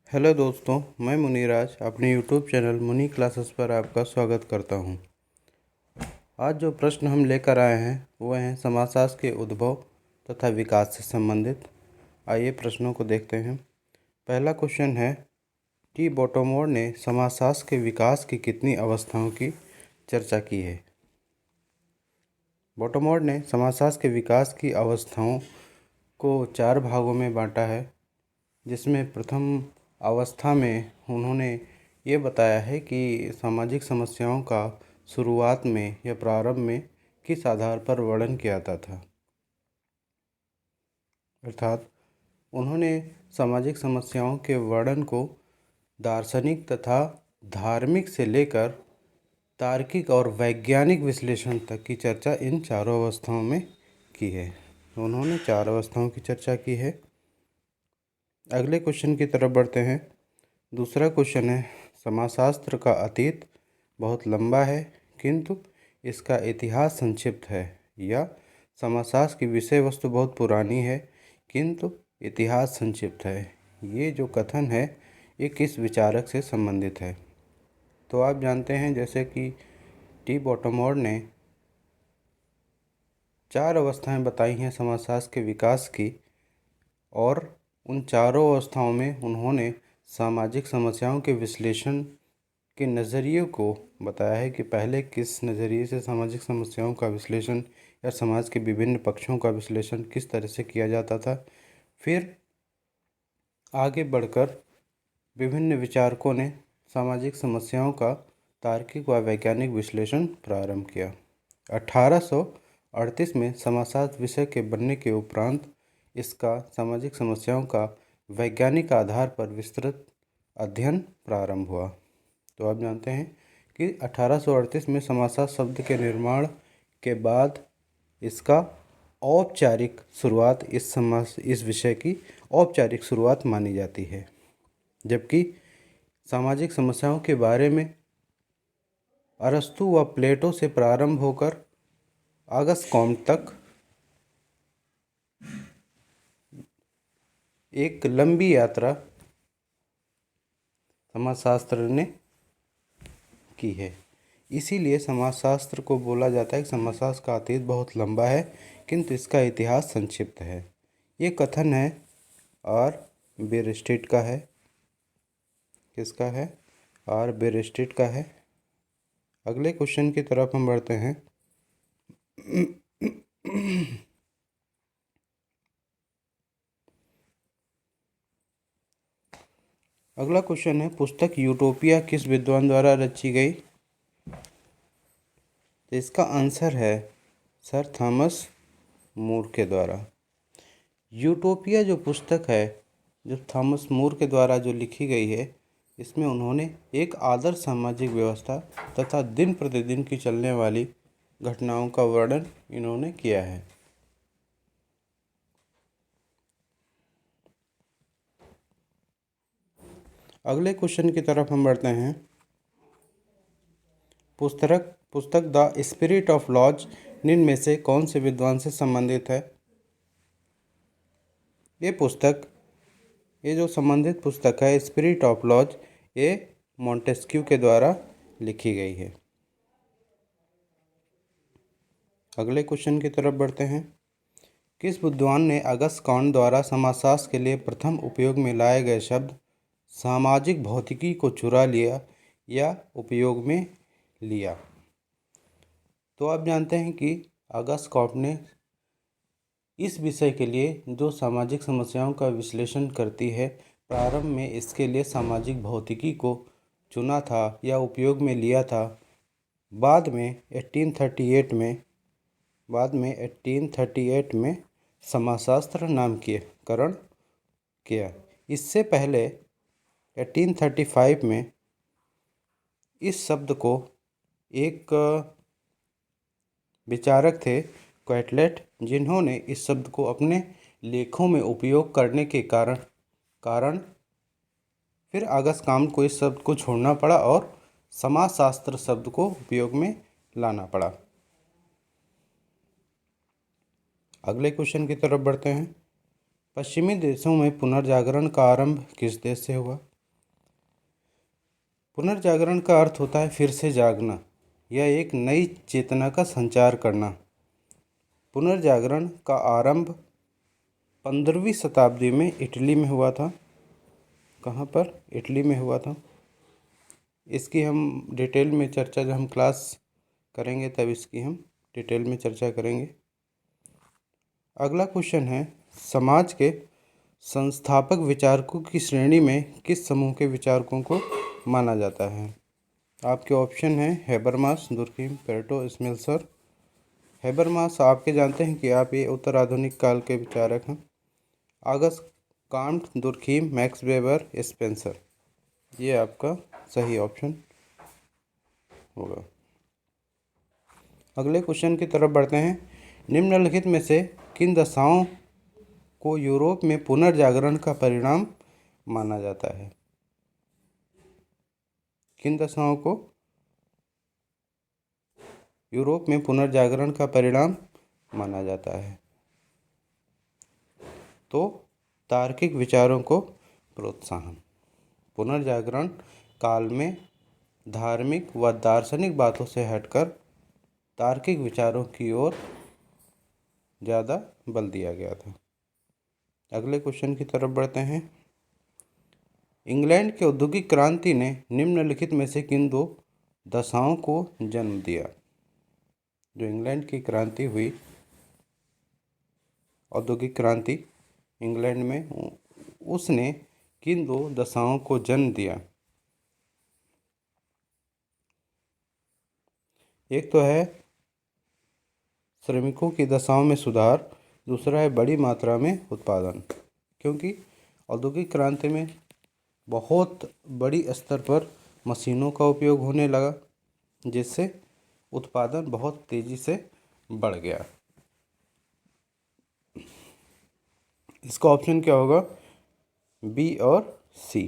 Hello दोस्तों, मैं मुनीराज अपने यूट्यूब चैनल मुनी क्लासेस पर आपका स्वागत करता हूं। आज जो प्रश्न हम लेकर आए हैं वह हैं समाजशास्त्र के उद्भव तथा विकास से संबंधित। आइए प्रश्नों को देखते हैं। पहला क्वेश्चन है, टी बॉटोमोर ने समाजशास्त्र के विकास की कितनी अवस्थाओं की चर्चा की है? बॉटोमोर ने समाजशास्त्र के विकास की अवस्थाओं को 4 भागों में बांटा है, जिसमें प्रथम अवस्था में उन्होंने ये बताया है कि सामाजिक समस्याओं का शुरुआत में या प्रारंभ में किस आधार पर वर्णन किया जाता था। अर्थात उन्होंने सामाजिक समस्याओं के वर्णन को दार्शनिक तथा धार्मिक से लेकर तार्किक और वैज्ञानिक विश्लेषण तक की चर्चा इन चारों अवस्थाओं में की है। उन्होंने 4 अवस्थाओं की चर्चा की है। अगले क्वेश्चन की तरफ बढ़ते हैं। दूसरा क्वेश्चन है, समाजशास्त्र का अतीत बहुत लंबा है किंतु इसका इतिहास संक्षिप्त है, या समाजशास्त्र की विषय वस्तु बहुत पुरानी है किंतु इतिहास संक्षिप्त है। ये जो कथन है ये किस विचारक से संबंधित है? तो आप जानते हैं जैसे कि टी बॉटोमोर ने 4 अवस्थाएं बताई हैं समाजशास्त्र के विकास की, और उन चारों अवस्थाओं में उन्होंने सामाजिक समस्याओं के विश्लेषण के नज़रिए को बताया है कि पहले किस नज़रिए से सामाजिक समस्याओं का विश्लेषण या समाज के विभिन्न पक्षों का विश्लेषण किस तरह से किया जाता था। फिर आगे बढ़कर विभिन्न विचारकों ने सामाजिक समस्याओं का तार्किक व वैज्ञानिक विश्लेषण प्रारंभ किया। 1838 में समाजशास्त्र विषय के बनने के उपरांत इसका सामाजिक समस्याओं का वैज्ञानिक आधार पर विस्तृत अध्ययन प्रारंभ हुआ। तो आप जानते हैं कि 1838 में समाजशास्त्र शब्द के निर्माण के बाद इसका औपचारिक शुरुआत इस विषय की औपचारिक शुरुआत मानी जाती है, जबकि सामाजिक समस्याओं के बारे में अरस्तु व प्लेटो से प्रारंभ होकर ऑगस्ट कॉम्ट तक एक लंबी यात्रा समाजशास्त्र ने की है। इसीलिए समाजशास्त्र को बोला जाता है कि समाजशास्त्र का अतीत बहुत लंबा है किंतु इसका इतिहास संक्षिप्त है। ये कथन है आर बेरस्टेट का है। किसका है? आर बेरस्टेट का है। अगले क्वेश्चन की तरफ हम बढ़ते हैं। अगला क्वेश्चन है, पुस्तक यूटोपिया किस विद्वान द्वारा रची गई? तो इसका आंसर है सर थॉमस मूर के द्वारा। यूटोपिया जो पुस्तक है, जो थॉमस मूर के द्वारा जो लिखी गई है, इसमें उन्होंने एक आदर्श सामाजिक व्यवस्था तथा दिन प्रतिदिन की चलने वाली घटनाओं का वर्णन इन्होंने किया है। अगले क्वेश्चन की तरफ हम बढ़ते हैं। पुस्तक द स्पिरिट ऑफ लॉज निम्न में से कौन से विद्वान से संबंधित है? ये जो संबंधित पुस्तक है स्पिरिट ऑफ लॉज, ये मॉन्टेस्क्यू के द्वारा लिखी गई है। अगले क्वेश्चन की तरफ बढ़ते हैं। किस विद्वान ने अगस्त कॉम्ट द्वारा समाजशास्त्र के लिए प्रथम उपयोग में लाए गए शब्द सामाजिक भौतिकी को चुरा लिया या उपयोग में लिया? तो आप जानते हैं कि अगस्त कॉम्ट ने इस विषय के लिए जो सामाजिक समस्याओं का विश्लेषण करती है, प्रारंभ में इसके लिए सामाजिक भौतिकी को चुना था या उपयोग में लिया था। बाद में 1838 में समाजशास्त्र नामकरण किया। इससे पहले 1835 में इस शब्द को एक विचारक थे क्वाइटलेट, जिन्होंने इस शब्द को अपने लेखों में उपयोग करने के कारण फिर अगस्त कॉम्ट को इस शब्द को छोड़ना पड़ा और समाजशास्त्र शब्द को उपयोग में लाना पड़ा। अगले क्वेश्चन की तरफ बढ़ते हैं। पश्चिमी देशों में पुनर्जागरण का आरंभ किस देश से हुआ? पुनर्जागरण का अर्थ होता है फिर से जागना या एक नई चेतना का संचार करना। पुनर्जागरण का आरंभ 15वीं शताब्दी में इटली में हुआ था। कहाँ पर? इटली में हुआ था। इसकी हम डिटेल में चर्चा, जब हम क्लास करेंगे तब इसकी हम डिटेल में चर्चा करेंगे। अगला क्वेश्चन है, समाज के संस्थापक विचारकों की श्रेणी में किस समूह के विचारकों को माना जाता है? आपके ऑप्शन हैं हेबरमास, दुर्खीम, पेरेटो, स्मेल्सर। हेबरमास आपके जानते हैं कि आप ये उत्तर आधुनिक काल के विचारक हैं। August can't, Durkheim, max weber, Spencer, ये आपका सही ऑप्शन होगा। अगले क्वेश्चन की तरफ बढ़ते हैं। निम्नलिखित में से किन दशाओं को यूरोप में पुनर्जागरण का परिणाम माना जाता है? किन दशाओं को यूरोप में पुनर्जागरण का परिणाम माना जाता है? तो तार्किक विचारों को प्रोत्साहन। पुनर्जागरण काल में धार्मिक व दार्शनिक बातों से हटकर तार्किक विचारों की ओर ज़्यादा बल दिया गया था। अगले क्वेश्चन की तरफ बढ़ते हैं। इंग्लैंड की औद्योगिक क्रांति ने निम्नलिखित में से किन दो दशाओं को जन्म दिया? जो इंग्लैंड की क्रांति हुई, औद्योगिक क्रांति इंग्लैंड में, उसने किन दो दशाओं को जन्म दिया? एक तो है श्रमिकों की दशाओं में सुधार, दूसरा है बड़ी मात्रा में उत्पादन। क्योंकि औद्योगिक क्रांति में बहुत बड़ी स्तर पर मशीनों का उपयोग होने लगा, जिससे उत्पादन बहुत तेज़ी से बढ़ गया। इसका ऑप्शन क्या होगा? बी और सी।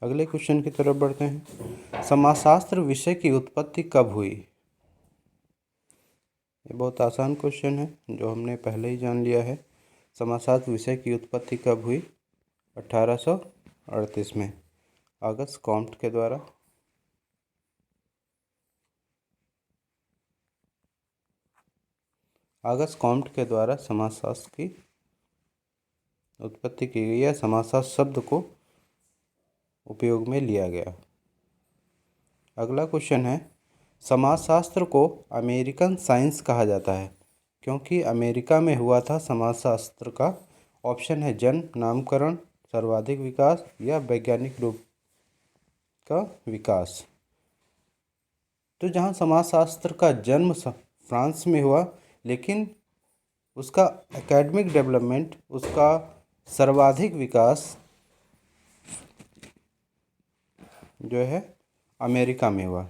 अगले क्वेश्चन की तरफ बढ़ते हैं। समाजशास्त्र विषय की उत्पत्ति कब हुई? ये बहुत आसान क्वेश्चन है जो हमने पहले ही जान लिया है। समाजशास्त्र विषय की उत्पत्ति कब हुई? 1838 में ऑगस्ट कॉम्ट के द्वारा। ऑगस्ट कॉम्ट के द्वारा समाजशास्त्र की उत्पत्ति की गई है। समाजशास्त्र शब्द को उपयोग में लिया गया। अगला क्वेश्चन है, समाजशास्त्र को अमेरिकन साइंस कहा जाता है क्योंकि अमेरिका में हुआ था समाजशास्त्र का। ऑप्शन है जन्म, नामकरण, सर्वाधिक विकास या वैज्ञानिक रूप का विकास। तो जहाँ समाजशास्त्र का जन्म फ्रांस में हुआ, लेकिन उसका एकेडमिक डेवलपमेंट, उसका सर्वाधिक विकास जो है अमेरिका में हुआ।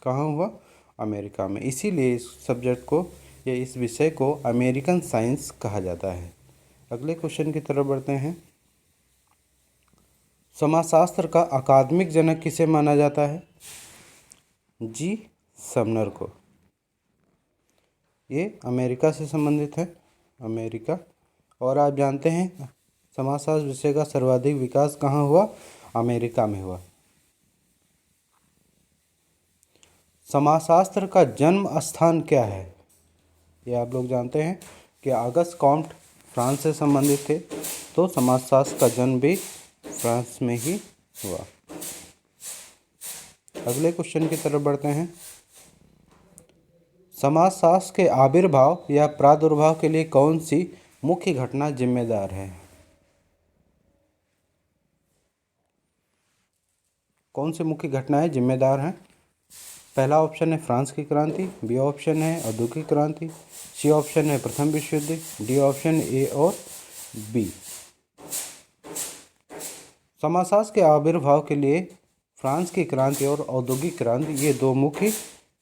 कहाँ हुआ? अमेरिका में। इसीलिए इस सब्जेक्ट को या इस विषय को अमेरिकन साइंस कहा जाता है। अगले क्वेश्चन की तरफ बढ़ते हैं। समाजशास्त्र का अकादमिक जनक किसे माना जाता है? जी समनर को। ये अमेरिका से संबंधित है, अमेरिका। और आप जानते हैं समाजशास्त्र विषय का सर्वाधिक विकास कहाँ हुआ? अमेरिका में हुआ। समाजशास्त्र का जन्म स्थान क्या है? ये आप लोग जानते हैं कि ऑगस्ट कॉम्ट फ्रांस से संबंधित थे, तो समाजशास्त्र का जन्म भी फ्रांस में ही हुआ। अगले क्वेश्चन की तरफ बढ़ते हैं। समाजशास्त्र के आविर्भाव या प्रादुर्भाव के लिए कौन सी मुख्य घटना जिम्मेदार है? कौन सी मुख्य घटनाएं जिम्मेदार हैं? पहला ऑप्शन है फ्रांस की क्रांति, बी ऑप्शन है औद्योगिक क्रांति, सी ऑप्शन है प्रथम विश्व युद्ध, डी ऑप्शन ए और बी। समाजशास्त्र के आविर्भाव के लिए फ्रांस की क्रांति और औद्योगिक क्रांति ये दो मुख्य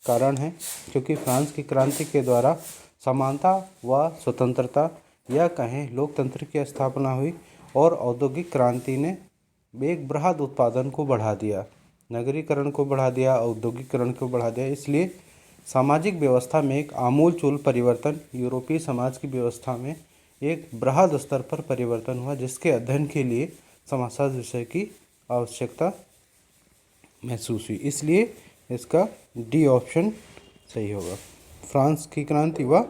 कारण हैं, क्योंकि फ्रांस की क्रांति के द्वारा समानता व स्वतंत्रता या कहें लोकतंत्र की स्थापना हुई और औद्योगिक क्रांति ने एक बृहद उत्पादन को बढ़ा दिया, नगरीकरण को बढ़ा दिया, औद्योगिकरण को बढ़ा दिया। इसलिए सामाजिक व्यवस्था में एक आमूलचूल परिवर्तन, यूरोपीय समाज की व्यवस्था में एक बृहद स्तर पर परिवर्तन हुआ, जिसके अध्ययन के लिए समाजशास्त्र विषय की आवश्यकता महसूस हुई, इसलिए इसका डी ऑप्शन सही होगा। फ्रांस की क्रांति व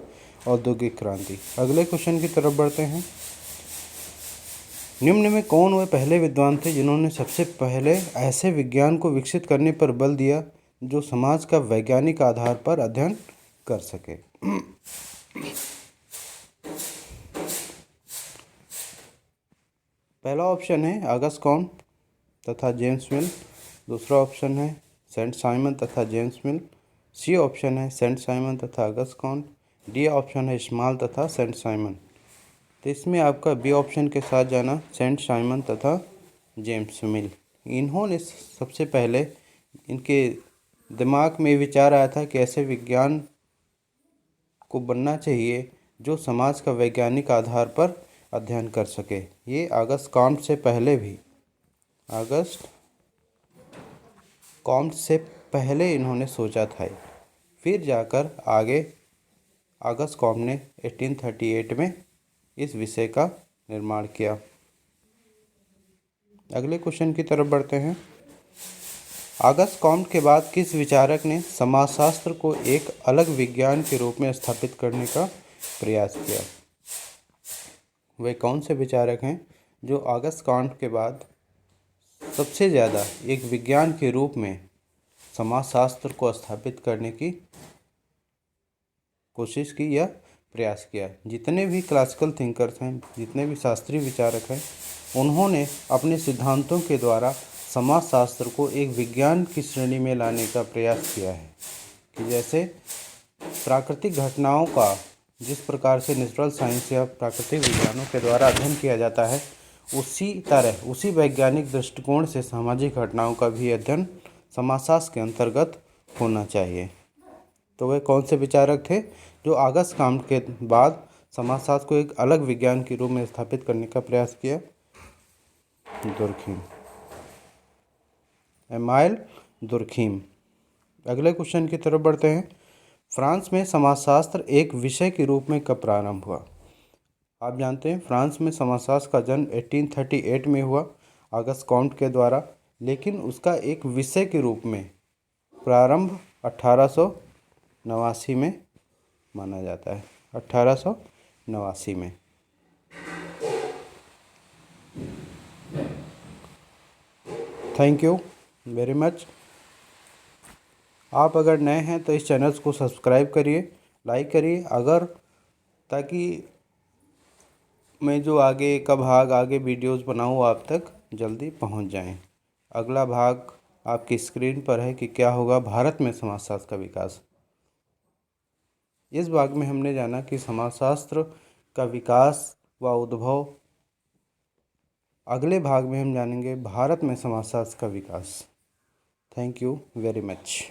औद्योगिक क्रांति। अगले क्वेश्चन की तरफ बढ़ते हैं। निम्न में कौन वे पहले विद्वान थे जिन्होंने सबसे पहले ऐसे विज्ञान को विकसित करने पर बल दिया जो समाज का वैज्ञानिक आधार पर अध्ययन कर सके? पहला ऑप्शन है ऑगस्ट कॉम्ट तथा जेम्स मिल। दूसरा ऑप्शन है सेंट साइमन तथा जेम्स मिल। सी ऑप्शन है सेंट साइमन तथा ऑगस्ट कॉम्ट। डी ऑप्शन है स्मॉल तथा सेंट साइमन। तो इसमें आपका बी ऑप्शन के साथ जाना, सेंट साइमन तथा जेम्स मिल। इन्होंने सबसे पहले, इनके दिमाग में विचार आया था कि ऐसे विज्ञान को बनना चाहिए जो समाज का वैज्ञानिक आधार पर अध्ययन कर सके। ये ऑगस्ट कॉम्ट से पहले भी, ऑगस्ट कॉम्ट से पहले इन्होंने सोचा था। फिर जाकर आगे ऑगस्ट कॉम्ट ने 1838 में इस विषय का निर्माण किया। अगले क्वेश्चन की तरफ बढ़ते हैं। ऑगस्ट कॉम्ट के बाद किस विचारक ने समाजशास्त्र को एक अलग विज्ञान के रूप में स्थापित करने का प्रयास किया? वे कौन से विचारक हैं जो ऑगस्ट कॉम्ट के बाद सबसे ज़्यादा एक विज्ञान के रूप में समाजशास्त्र को स्थापित करने की कोशिश की या प्रयास किया? जितने भी क्लासिकल थिंकर्स हैं, जितने भी शास्त्रीय विचारक हैं, उन्होंने अपने सिद्धांतों के द्वारा समाजशास्त्र को एक विज्ञान की श्रेणी में लाने का प्रयास किया है कि जैसे प्राकृतिक घटनाओं का जिस प्रकार से नेचुरल साइंस या प्राकृतिक विज्ञानों के द्वारा अध्ययन किया जाता है, उसी तरह, उसी वैज्ञानिक दृष्टिकोण से सामाजिक घटनाओं का भी अध्ययन समाजशास्त्र के अंतर्गत होना चाहिए। तो वे कौन से विचारक थे जो ऑगस्ट कॉम्ट के बाद समाजशास्त्र को एक अलग विज्ञान के रूप में स्थापित करने का प्रयास किया? Durkheim, amyl Durkheim. अगले क्वेश्चन की तरफ बढ़ते हैं। फ्रांस में समाजशास्त्र एक विषय के रूप में कब प्रारंभ हुआ? आप जानते हैं फ्रांस में समाजशास्त्र का जन्म 1838 में हुआ ऑगस्ट कॉम्ट के द्वारा, लेकिन उसका एक विषय के रूप में प्रारंभ 1889 में माना जाता है। 1889 में। Thank you very much. आप अगर नए हैं तो इस चैनल को सब्सक्राइब करिए, लाइक करिए, अगर ताकि मैं जो आगे का भाग, आगे वीडियोस बनाऊँ आप तक जल्दी पहुंच जाएं। अगला भाग आपकी स्क्रीन पर है कि क्या होगा भारत में समाजशास्त्र का विकास। इस भाग में हमने जाना कि समाजशास्त्र का विकास व उद्भव। अगले भाग में हम जानेंगे भारत में समाजशास्त्र का विकास। Thank you very much.